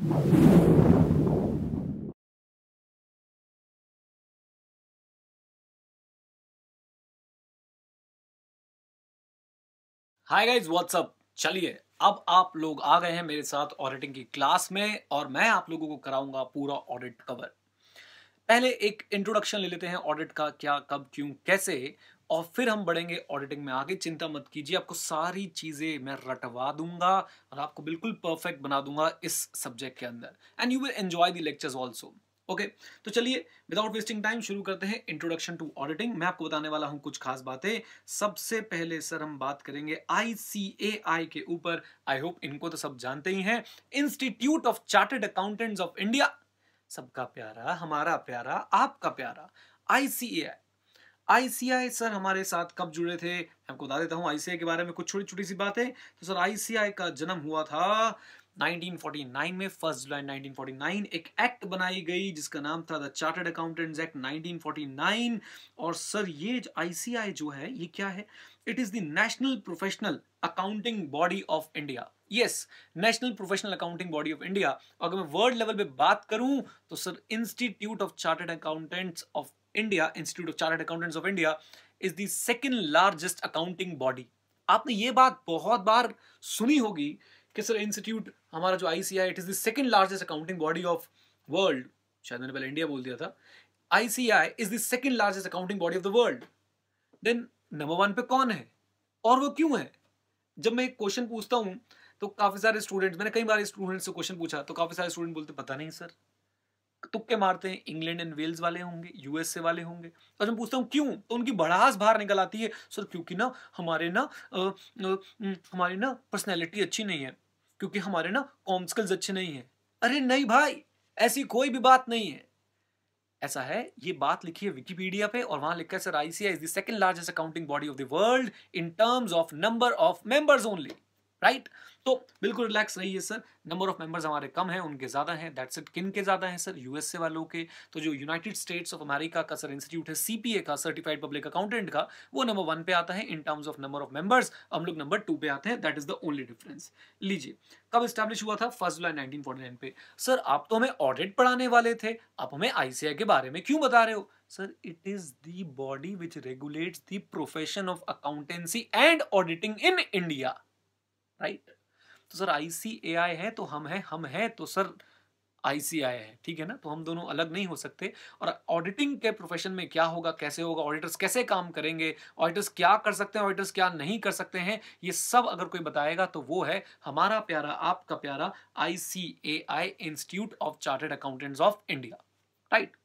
Hi guys what's up. चलिए अब आप लोग आ गए हैं मेरे साथ ऑडिटिंग की क्लास में और मैं आप लोगों को कराऊंगा पूरा ऑडिट कवर। पहले एक इंट्रोडक्शन ले लेते हैं ऑडिट का, क्या कब क्यों कैसे, और फिर हम बढ़ेंगे ऑडिटिंग में आगे। चिंता मत कीजिए, आपको सारी चीजें मैं रटवा दूंगा और आपको बिल्कुल परफेक्ट बना दूंगा इस सब्जेक्ट के अंदर, and you will enjoy the lectures also. Okay, तो चलिए विदाउट वेस्टिंग टाइम शुरू करते हैं इंट्रोडक्शन टू ऑडिटिंग। मैं आपको बताने वाला हूं कुछ खास बातें। सबसे पहले सर हम बात करेंगे ICAI के ऊपर। आई होप इनको तो सब जानते ही हैं, institute of chartered accountants of India. सबका प्यारा, हमारा प्यारा, आपका प्यारा ICAI। आईसीआई सर हमारे साथ कब जुड़े थे, मैं आपको बता देता हूं आईसीआई के बारे में कुछ छोटी छोटी सी बातें। तो सर आईसीआई का जन्म हुआ था 1949 में, 1 जुलाई 1949। एक एक्ट बनाई गई जिसका नाम था द चार्टर्ड अकाउंटेंट्स एक्ट 1949। और सर ये आईसीआई जो है ये क्या है? It is the national professional accounting body of India. Yes, national professional accounting body of India. अगर मैं वर्ल्ड लेवल पे बात करूं तो sir institute of chartered accountants of India, institute of chartered accountants of India is the second largest accounting body. आपने ये बात बहुत बार सुनी होगी कि सर इंस्टीट्यूट हमारा जो ICI, it is the second largest accounting body of world. शायद मैंने पहले इंडिया बोल दिया था। ICI is the second largest accounting body of the world. Then number one पे कौन है और वो क्यों है? जब मैं एक क्वेश्चन पूछता हूं तो काफी सारे स्टूडेंट्स, मैंने कई बार स्टूडेंट्स से क्वेश्चन पूछा तो काफी सारे स्टूडेंट बोलते पता नहीं सर, तुक्के मारते हैं, इंग्लैंड एंड वेल्स वाले होंगे, यूएसए वाले होंगे। और मैं पूछता हूँ क्यों, तो उनकी भड़ास बाहर निकल आती है, सर क्योंकि ना हमारी ना पर्सनैलिटी अच्छी नहीं है, क्योंकि हमारे ना कॉम स्किल्स अच्छे नहीं है। अरे नहीं भाई, ऐसी कोई भी बात नहीं है। ऐसा है, ये बात लिखी है विकिपीडिया पे और वहां लिखा है sir ICI is the second largest accounting body of the world in terms of number of members only. Right, तो बिल्कुल रिलैक्स रहिए सर। नंबर ऑफ मेंबर्स हमारे कम है, उनके ज्यादा हैं। That's it. किन के ज्यादा हैं सर? यूएसए वालों के। तो जो यूनाइटेड स्टेट्स ऑफ अमेरिका का सर इंस्टीट्यूट है सीपीए का, सर्टिफाइड पब्लिक अकाउंटेंट का, वो नंबर 1 पे आता है in terms of number of members. हम लोग नंबर 2 पे आते हैं। That is the only difference. लीजिए, कब स्टैब्लिश हुआ था? 1 जुलाई 1949 पे। सर आप तो हमें ऑडिट पढ़ाने वाले थे, आप हमें आईसीआई के बारे में क्यों बता रहे हो? Sir it is the body which regulates the profession of accountancy and auditing in India. Right, तो सर आईसीएआई है तो हम हैं तो सर आईसीआई है, ठीक है ना? तो हम दोनों अलग नहीं हो सकते। और ऑडिटिंग के प्रोफेशन में क्या होगा, कैसे होगा, ऑडिटर्स कैसे काम करेंगे, ऑडिटर्स क्या कर सकते हैं, ऑडिटर्स क्या नहीं कर सकते हैं, ये सब अगर कोई बताएगा तो वो है हमारा प्यारा, आपका प्यारा ICAI, institute of chartered accountants of India. Right,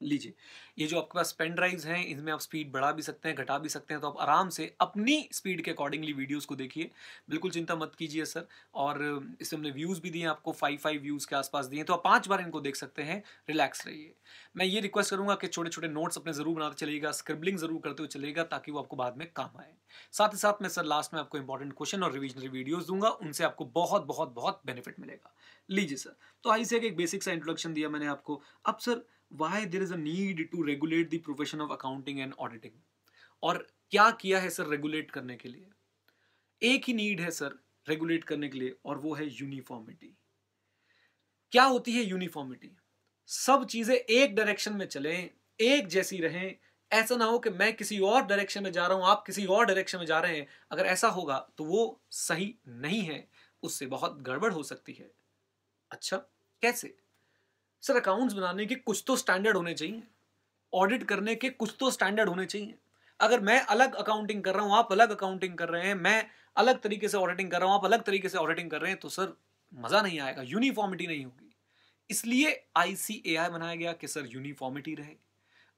लीजिए, ये जो आपके पास पेन ड्राइव्स हैं इनमें आप स्पीड बढ़ा भी सकते हैं, घटा भी सकते हैं, तो आप आराम से अपनी स्पीड के अकॉर्डिंगली वीडियोस को देखिए। बिल्कुल चिंता मत कीजिए सर। और इसमें हमने व्यूज़ भी दिए, आपको 5 व्यूज़ के आसपास दिए, तो आप 5 बार इनको देख सकते हैं। रिलैक्स रहिए। मैं ये रिक्वेस्ट करूंगा कि छोटे छोटे नोट्स अपने जरूर बनाते चलिएगा, स्क्रिबलिंग जरूर करते हुए चलिएगा, ताकि वो आपको बाद में काम आए। साथ ही साथ मैं सर लास्ट में आपको इंपॉर्टेंट क्वेश्चन और रिविजनरी वीडियोज दूंगा, उनसे आपको बहुत बहुत बहुत बेनिफिट मिलेगा। लीजिए सर, तो आईसीआई का एक बेसिक सा इंट्रोडक्शन दिया मैंने आपको। अब sir, why there is a need to regulate the profession of accounting and auditing? और क्या किया है सर रेगुलेट करने के लिए? एक ही नीड है सर रेगुलेट करने के लिए, और वो है यूनिफॉर्मिटी। क्या होती है यूनिफॉर्मिटी? सब चीजें एक डायरेक्शन में चलें, एक जैसी रहें। ऐसा ना हो कि मैं किसी और डायरेक्शन में जा रहा हूं, आप किसी और डायरेक्शन में जा रहे हैं। अगर ऐसा होगा तो वो सही नहीं है, उससे बहुत गड़बड़ हो सकती है। अच्छा, कैसे? सर अकाउंट्स बनाने के कुछ तो स्टैंडर्ड होने चाहिए, ऑडिट करने के कुछ तो स्टैंडर्ड होने चाहिए। अगर मैं अलग अकाउंटिंग कर रहा हूं, आप अलग अकाउंटिंग कर रहे हैं, मैं अलग तरीके से ऑडिटिंग कर रहा हूं, आप अलग तरीके से ऑडिटिंग कर रहे हैं, तो सर मजा नहीं आएगा, यूनिफॉर्मिटी नहीं होगी। इसलिए आईसीएआई बनाया गया कि सर यूनिफॉर्मिटी रहे,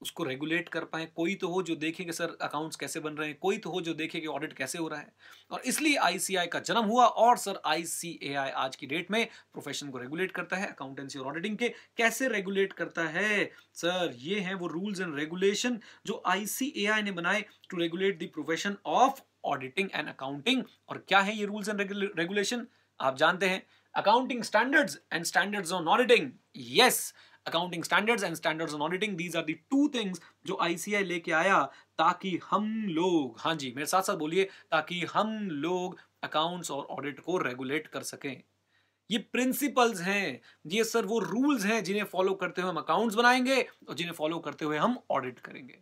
उसको रेगुलेट कर पाए। कोई तो हो जो देखे कि सर अकाउंट्स कैसे बन रहे हैं, कोई तो हो जो देखे कि ऑडिट कैसे हो रहा है। और इसलिए आईसीआई का जन्म हुआ। और सर आईसीएआई आज की डेट में प्रोफेशन को रेगुलेट करता है, अकाउंटेंसी और ऑडिटिंग के। कैसे रेगुलेट करता है सर? ये हैं वो रूल्स एंड रेगुलेशन जो आईसीएआई ने बनाए to regulate the profession of auditing and accounting. और क्या है ये रूल्स एंड रेगुलेशन? आप जानते हैं, accounting standards and standards on auditing. Yes, accounting standards and standards on auditing, these are the 2 things जो आईसीआई लेके आया, ताकि हम लोग, हाँ जी मेरे साथ साथ बोलिए, ताकि हम लोग अकाउंट्स और ऑडिट को रेगुलेट कर सकें। ये प्रिंसिपल्स हैं, ये सर वो रूल्स हैं जिन्हें फॉलो करते हुए हम अकाउंट्स बनाएंगे और जिन्हें फॉलो करते हुए हम ऑडिट करेंगे,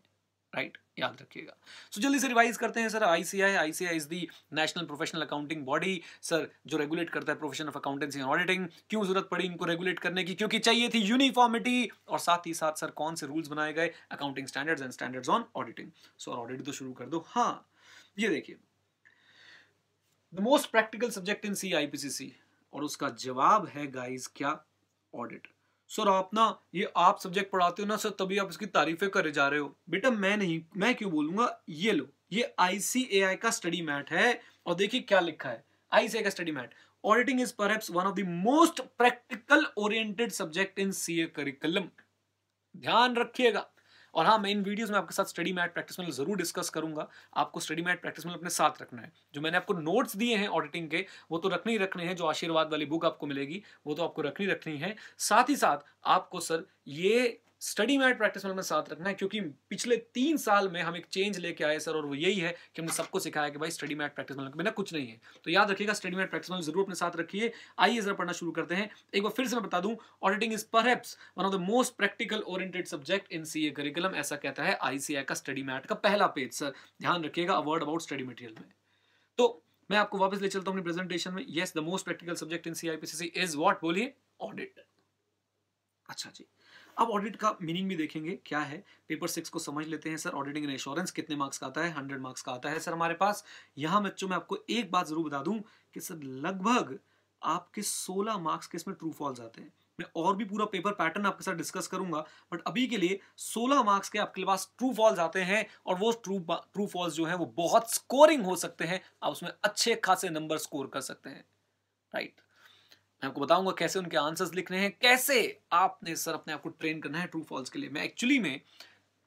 राइट? याद रखिएगा। सो जल्दी से रिवाइज करते हैं sir. ICI is the national professional accounting body sir, जो रेगुलेट करता है profession of accountancy and auditing. क्यों जरूरत पड़ी इनको रेगुलेट करने की? क्योंकि चाहिए थी यूनिफॉर्मिटी, और साथ ही साथ सर कौन से रूल्स बनाए गए? Accounting standards and standards on auditing. So audit तो शुरू कर दो। हाँ, ये देखिए, the most practical subject in CIPCC, और उसका जवाब है गाइस क्या? ऑडिट। सर आप ना ये आप सब्जेक्ट पढ़ाते हो ना सर, तभी आप इसकी तारीफें करे जा रहे हो। बेटा मैं नहीं, मैं क्यों बोलूंगा? ये लो, ये ICAI का स्टडी मैट है, और देखिए क्या लिखा है ICAI का study mat. Auditing is perhaps one of the most practical oriented subject in CA curriculum. ध्यान रखिएगा। और हाँ, मैं इन वीडियोस में आपके साथ स्टडी मैट प्रैक्टिस में जरूर डिस्कस करूंगा। आपको स्टडी मैट प्रैक्टिस में अपने साथ रखना है। जो मैंने आपको नोट्स दिए हैं ऑडिटिंग के, वो तो रखने ही रखने हैं। जो आशीर्वाद वाली बुक आपको मिलेगी वो तो आपको रखनी है। साथ ही साथ आपको सर ये स्टडी मैट प्रैक्टिस में साथ रखना है, क्योंकि पिछले 3 साल में हम एक चेंज लेके आए सर, और वो यही है कि हमने सबको सिखाया कि भाई स्टडी मैट प्रैक्टिस में बिना कुछ नहीं है। तो याद रखिएगा, स्टडी मैट प्रैक्टिस में जरूर अपने साथ रखिए। आइए जरा पढ़ना शुरू करते हैं। एक बार फिर से मैं बता दूं, auditing is perhaps one of the most practical oriented subject in CA curriculum, ऐसा कहता है ICAI का स्टडी मैट का पहला पेज। सर ध्यान रखिएगा, a word about study material में। तो मैं आपको वापस ले चलता हूं अपनी प्रेजेंटेशन में। Yes, the most practical subject in CIPCC is what? बोलिए, ऑडिट। अच्छा जी, अब ऑडिट का मीनिंग भी देखेंगे क्या है। पेपर 6 को समझ लेते हैं सर। ऑडिटिंग एंड एश्योरेंस कितने मार्क्स का आता है? 100 मार्क्स का आता है सर हमारे पास। यहाँ बच्चों, मैं आपको एक बात जरूर बता दूं कि सर लगभग आपके 16 मार्क्स के इसमें ट्रू फॉल्स आते हैं। मैं और भी पूरा पेपर पैटर्न आपके साथ डिस्कस करूंगा, बट अभी के लिए 16 मार्क्स के आपके पास ट्रू फॉल्स आते हैं, और वो ट्रू फॉल्स जो है वो बहुत स्कोरिंग हो सकते हैं। आप उसमें अच्छे खासे नंबर स्कोर कर सकते हैं, राइट? मैं आपको बताऊंगा कैसे उनके आंसर्स लिखने हैं, कैसे आपने सर अपने आप को ट्रेन करना है ट्रू फॉल्स के लिए। मैं एक्चुअली में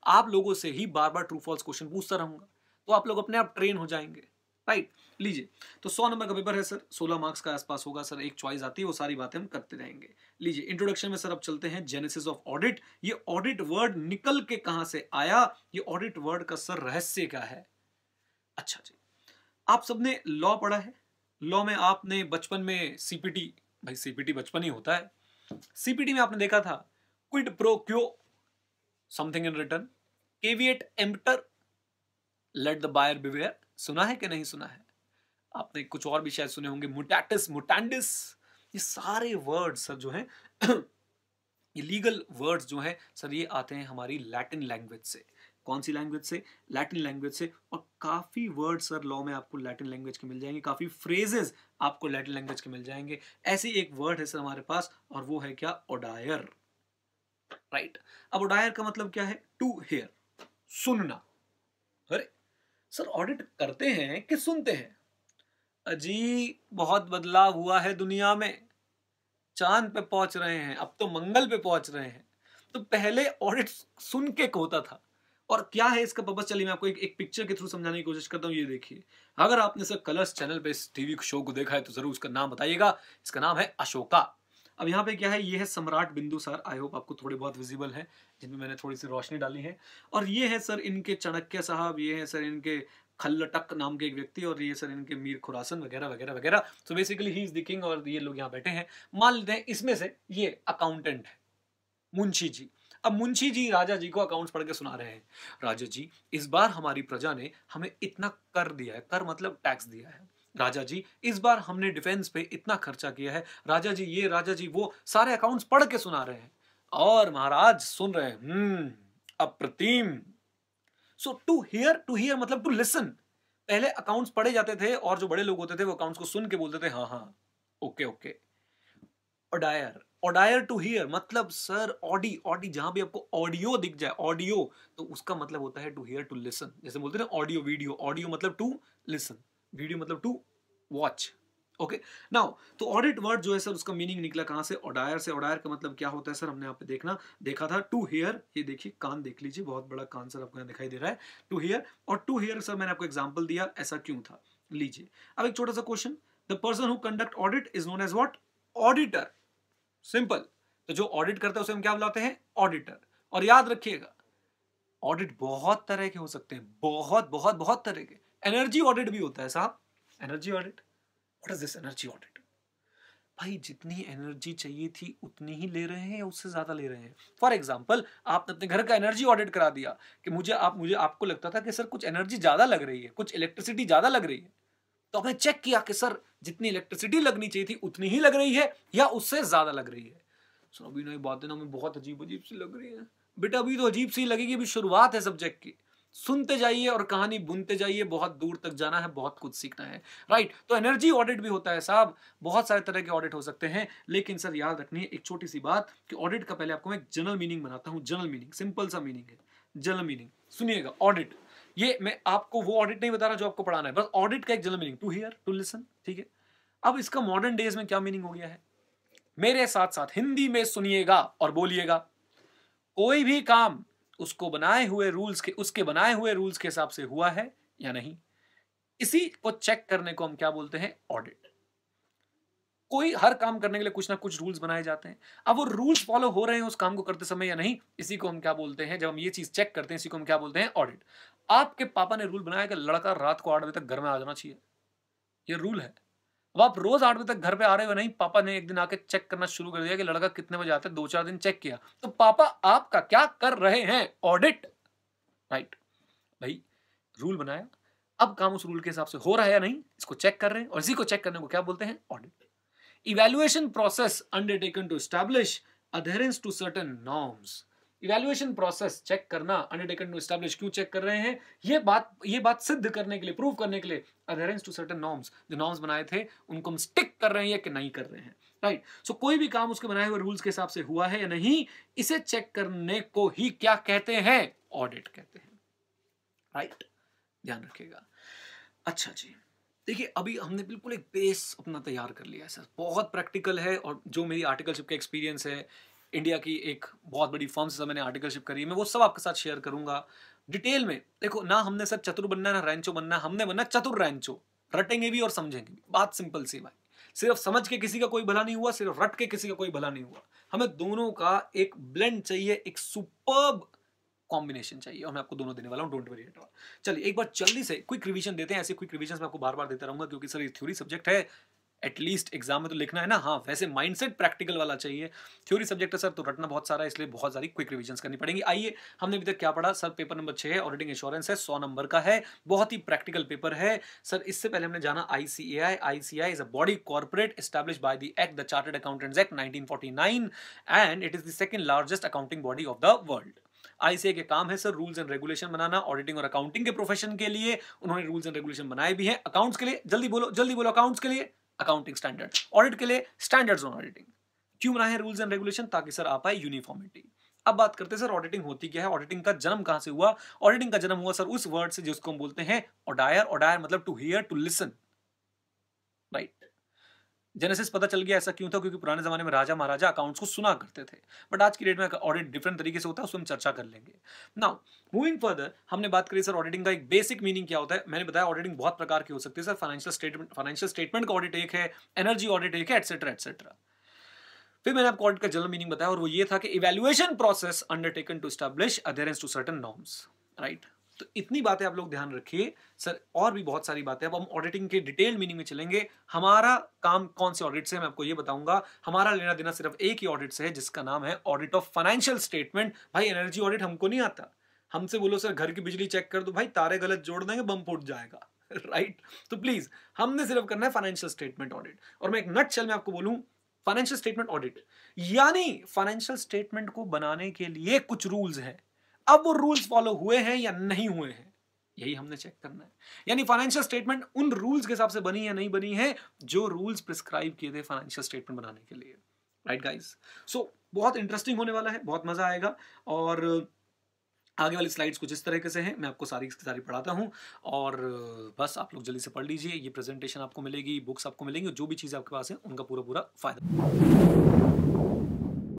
आप लोगों से ही बार बार ट्रू फॉल्स क्वेश्चन पूछता रहूंगा, तो आप लोग अपने आप ट्रेन हो जाएंगे, राइट? लीजिए, तो 100 नंबर का पेपर है सर, 16 मार्क्स का आसपास होगा सर। एक चॉइस आती है, वो सारी बातें हम करते रहेंगे। लीजिए, इंट्रोडक्शन में सर अब चलते हैं। जेनेसिस ऑफ ऑडिट, ये ऑडिट वर्ड निकल के कहां से आया? ये ऑडिट वर्ड का सर रहस्य क्या है? अच्छा जी, आप सबने लॉ पढ़ा है। लॉ में आपने बचपन में CPT, भाई CPT बचपन ही होता है। CPT में आपने देखा था quid pro quo, something in return, caveat emptor, let the buyer beware. सुना है कि नहीं सुना है? आपने कुछ और भी शायद सुने होंगे, मुटाटिस, मुटांडिस। ये सारे वर्ड्स सर जो हैं ये लीगल वर्ड्स जो हैं सर, ये आते हैं हमारी लैटिन लैंग्वेज से। कौन सी लैंग्वेज से? लैटिन लैंग्वेज से। और काफी वर्ड सर लॉ में आपको लैटिन लैंग्वेज के मिल जाएंगे, काफी फ्रेजेस आपको लैटिन लैंग्वेज के मिल जाएंगे। ऐसे एक वर्ड है सर हमारे पास, और वो है क्या? O'Dwyer, right? अब ओडायर का मतलब क्या है? टू हियर, सुनना। अरे सर, ऑडिट करते हैं कि सुनते हैं? अजी, बहुत बदलाव हुआ है दुनिया में। चांद पे पहुंच रहे हैं, अब तो मंगल पे पहुंच रहे हैं। तो पहले ऑडिट सुन के होता था। और क्या है इसका पर्पस? चलिए मैं आपको एक पिक्चर के थ्रू समझाने की कोशिश करता हूँ। ये देखिए, अगर आपने सर कलर्स चैनल पे इस टीवी शो को देखा है तो जरूर उसका नाम बताइएगा। इसका नाम है अशोका। अब यहाँ पे क्या है? ये है सम्राट बिंदुसार। आई होप आपको थोड़े बहुत विजिबल है, जिनमें मैंने थोड़ी सी रोशनी डाली है। और ये है सर इनके चाणक्य साहब, ये है सर इनके खल्लटक नाम के एक व्यक्ति, और ये सर इनके मीर खुरासन वगैरह वगैरह वगैरह। So basically he is the king, और ये लोग यहाँ बैठे हैं। मान लेते हैं इसमें से ये अकाउंटेंट है, मुंशी जी। अब मुंशी जी राजा जी को अकाउंट्स पढ़ के सुना रहे हैं। राजा जी, इस बार हमारी प्रजा ने हमें इतना कर दिया है, कर मतलब टैक्स दिया है। राजा जी, इस बार हमने डिफेंस पे इतना खर्चा किया है। राजा जी ये, राजा जी वो, सारे अकाउंट्स पढ़ के सुना रहे हैं, और महाराज सुन रहे हैं। अप्रतिम। सो टू हियर मतलब टू लिसन। पहले अकाउंट्स पढ़े जाते थे, और जो बड़े लोग होते थे वो अकाउंट्स को सुन के बोलते थे हाँ हाँ, okay okay. Audire, audire to hear मतलब सर ऑडी, ऑडी जहां भी आपको ऑडियो दिख जाए, ऑडियो, तो उसका मतलब होता है टू हियर, टू लिसन। जैसे बोलते हैं ना ऑडियो वीडियो, ऑडियो मतलब टू लिसन, वीडियो मतलब टू वॉच। ओके नाउ, तो ऑडिट वर्ड जो है सर, उसका मीनिंग निकला कहां से? ओडायर से। ओडायर का मतलब क्या होता है सर? हमने यहाँ पे देखा था टू हियर। ये देखिए, कान देख लीजिए, बहुत बड़ा कान सर आपको यहाँ दिखाई दे रहा है। टू हियर, और टू हियर सर मैंने आपको एग्जाम्पल दिया, ऐसा क्यों था। लीजिए, अब एक छोटा सा question. The person who conduct audit is known as what? Auditor. Simple. तो जो ऑडिट करता है उसे हम क्या बुलाते हैं? ऑडिटर। और याद रखिएगा, ऑडिट बहुत तरह के हो सकते हैं, बहुत बहुत बहुत तरह के। एनर्जी ऑडिट भी होता है साहब। Energy audit, what is this energy audit? भाई जितनी एनर्जी चाहिए थी उतनी ही ले रहे हैं या उससे ज्यादा ले रहे हैं? फॉर एग्जाम्पल आपने अपने घर का एनर्जी ऑडिट करा दिया कि मुझे आपको लगता था कि सर कुछ एनर्जी ज्यादा लग रही है, कुछ इलेक्ट्रिसिटी ज्यादा लग रही है, तो आपने चेक किया कि सर जितनी इलेक्ट्रिसिटी लगनी चाहिए थी उतनी ही लग रही है या उससे ज्यादा लग रही है। सर अभी ना ये बातें ना हमें बहुत अजीब अजीब सी लग रही है। बेटा अभी तो अजीब सी लगेगी, अभी शुरुआत है सब्जेक्ट की। सुनते जाइए और कहानी बुनते जाइए, बहुत दूर तक जाना है, बहुत कुछ सीखना है। राइट, तो एनर्जी ऑडिट भी होता है साहब, बहुत सारे तरह के ऑडिट हो सकते हैं। लेकिन सर याद रखनी है एक छोटी सी बात कि ऑडिट का पहले आपको मैं एक जनरल मीनिंग बनाता हूं। जनरल मीनिंग सिंपल सा मीनिंग है। जनरल मीनिंग सुनिएगा, ऑडिट, ये मैं आपको वो ऑडिट नहीं बता रहा जो आपको पढ़ाना है, बस ऑडिट का एक general meaning, to hear to listen, ठीक है। अब इसका मॉडर्न डेज में क्या मीनिंग हो गया है, मेरे साथ साथ हिंदी में सुनिएगा और बोलिएगा। कोई भी काम उसके बनाए हुए रूल्स के हिसाब से हुआ है या नहीं, इसी को चेक करने को हम क्या बोलते हैं, ऑडिट। कोई हर काम करने के लिए कुछ ना कुछ रूल्स बनाए जाते हैं, अब वो रूल्स फॉलो हो रहे हैं उस काम को करते समय या नहीं, इसी को हम क्या बोलते हैं, जब हम ये चीज चेक करते हैं इसी को हम क्या बोलते हैं, ऑडिट। आपके पापा ने रूल बनाया कि लड़का रात को 8 बजे तक घर में आ जाना चाहिए, ये रूल है। अब आप रोज 8 बजे तक घर पे आ रहे हो नहीं, पापा ने एक दिन आके चेक करना शुरू कर दिया कि लड़का कितने बजे आता है, 2-4 दिन चेक किया, तो पापा आपका क्या कर रहे हैं, ऑडिट। राइट भाई, रूल बनाया, अब काम उस रूल के हिसाब से हो रहा है या नहीं, इसको चेक कर रहे हैं, और इसी को चेक करने को क्या बोलते हैं, audit. Evaluation process undertaken to establish adherence to certain norms. Evaluation process, check करना, अंडरटेकन टू एस्टैब्लिश, क्यों चेक कर रहे हैं, ये बात सिद्ध करने के लिए, प्रूव करने के लिए, अधेरेंस टू सर्टेन नॉर्म्स, जो नॉर्म्स बनाए थे उनको हम स्टिक कर रहे हैं या कि नहीं कर रहे हैं। राइट, सो कोई भी काम उसके बनाए हुए रूल्स के हिसाब से हुआ है या नहीं, इसे चेक करने को ही क्या कहते हैं, ऑडिट कहते हैं। राइट, ध्यान रखिएगा। अच्छा जी, देखिए अभी हमने बिल्कुल एक बेस अपना तैयार कर लिया है सर, बहुत प्रैक्टिकल है, और जो मेरी आर्टिकलशिप का एक्सपीरियंस है, इंडिया की एक बहुत बड़ी फर्म से मैंने आर्टिकलशिप करी है, मैं वो सब आपके साथ शेयर करूंगा डिटेल में। देखो ना, हमने सर चतुर बनना है ना रैंचो बनना है, हमने बनना चतुर रैंचो, रटेंगे भी और समझेंगे भी, बात सिंपल सी भाई। सिर्फ समझ के किसी का कोई भला नहीं हुआ, सिर्फ रट के किसी का कोई भला नहीं हुआ, हमें दोनों का एक ब्लेंड चाहिए, एक सुपर्ब कॉम्बिनेशन चाहिए, और मैं आपको दोनों देने वाला हूं, डोंट वरी एट ऑल। चलिए एक बार जल्दी से क्विक रिवीजन देते हैं, ऐसे क्विक रिवीजन मैं आपको बार बार देता रहूंगा क्योंकि सर ये थ्योरी सब्जेक्ट है, एटलीस्ट एग्जाम में तो लिखना है ना, हाँ वैसे माइंडसेट प्रैक्टिकल वाला चाहिए। थ्योरी सब्जेक्ट है सर, तो रटना बहुत सारा है, इसलिए बहुत सारी क्विक रिवीजंस करनी पड़ेंगी। आइए, हमने अभी तक क्या पढ़ा सर, पेपर नंबर 6 है, ऑडिटिंग इंश्योरेंस है, 100 नंबर का है, बहुत ही प्रैक्टिकल पेपर है सर। इससे पहले हमने जाना ICAI। ICAI is a body corporate established by the act, the chartered accountants act 1949, and it is the second largest accounting body of the world. ICAI के काम है sir rules and regulation banana, auditing और accounting के profession के लिए उन्होंने rules and regulation बनाए भी हैं। अकाउंट्स के लिए, जल्दी बोलो, अकाउंट्स के लिए अकाउंटिंग स्टैंडर्ड, ऑडिट के लिए स्टैंडर्ड्स ऑन ऑडिटिंग। क्यों बनाए हैं रूल्स एंड रेगुलेशन, ताकि सर आ पाए यूनिफॉर्मिटी। अब बात करते हैं सर ऑडिटिंग होती क्या है, ऑडिटिंग का जन्म कहां से हुआ। ऑडिटिंग का जन्म हुआ सर उस वर्ड से जिसको हम बोलते हैं ऑडायर। ऑडायर मतलब to hear, to listen. Right, genesis पता चल गया ऐसा क्यों था, क्योंकि पुराने जमाने में राजा महाराजा अकाउंट्स को सुना करते थे, बट आज की डेट में ऑडिट डिफरेंट तरीके से होता है, उसमें हम चर्चा कर लेंगे। नाउ मूविंग फर्दर, हमने बात करी सर ऑडिटिंग का एक बेसिक मीनिंग क्या होता है। मैंने बताया ऑडिटिंग बहुत प्रकार की हो सकती है सर, फाइनेंशियल स्टेटमेंट का ऑडिट एक है, एनर्जी ऑडिट एक है, एटसेट्रा एटसेट्रा। फिर मैंने आपको ऑडिट का जनरल मीनिंग बताया, और वो ये था कि evaluation process undertaken to establish adherence to certain norms. Right, तो इतनी बातें आप लोग ध्यान रखिए सर, और भी बहुत सारी बातें। अब हम ऑडिटिंग के डिटेल मीनिंग में चलेंगे। हमारा काम कौन से ऑडिट से मैं आपको ये बताऊंगा। हमारा लेना देना सिर्फ एक ही ऑडिट से है, जिसका नाम है ऑडिट ऑफ फाइनेंशियल स्टेटमेंट। भाई एनर्जी ऑडिट हमको नहीं आता, हमसे बोलो सर घर की बिजली चेक कर दो, भाई तारे गलत जोड़ देंगे बम फूट जाएगा। राइट, तो प्लीज हमने सिर्फ करना है फाइनेंशियल स्टेटमेंट ऑडिट। और मैं एक नटशेल में आपको बोलूं, फाइनेंशियल स्टेटमेंट ऑडिट यानी फाइनेंशियल स्टेटमेंट को बनाने के लिए कुछ रूल्स हैं, अब वो रूल्स फॉलो हुए हैं या नहीं हुए हैं, यही हमने चेक करना है। यानी फाइनेंशियल स्टेटमेंट उन रूल्स के हिसाब से बनी या नहीं बनी है जो रूल्स प्रिस्क्राइब किए थे फाइनेंशियल स्टेटमेंट बनाने के लिए। राइट गाइस, सो बहुत इंटरेस्टिंग होने वाला है, बहुत मजा आएगा। और आगे वाली स्लाइड्स कुछ इस तरीके से हैं, मैं आपको सारी की सारी पढ़ाता हूं, और बस आप लोग जल्दी से पढ़ लीजिए। ये प्रेजेंटेशन आपको मिलेगी, बुक्स आपको मिलेंगी, जो भी चीज़ आपके पास है उनका पूरा पूरा फायदा।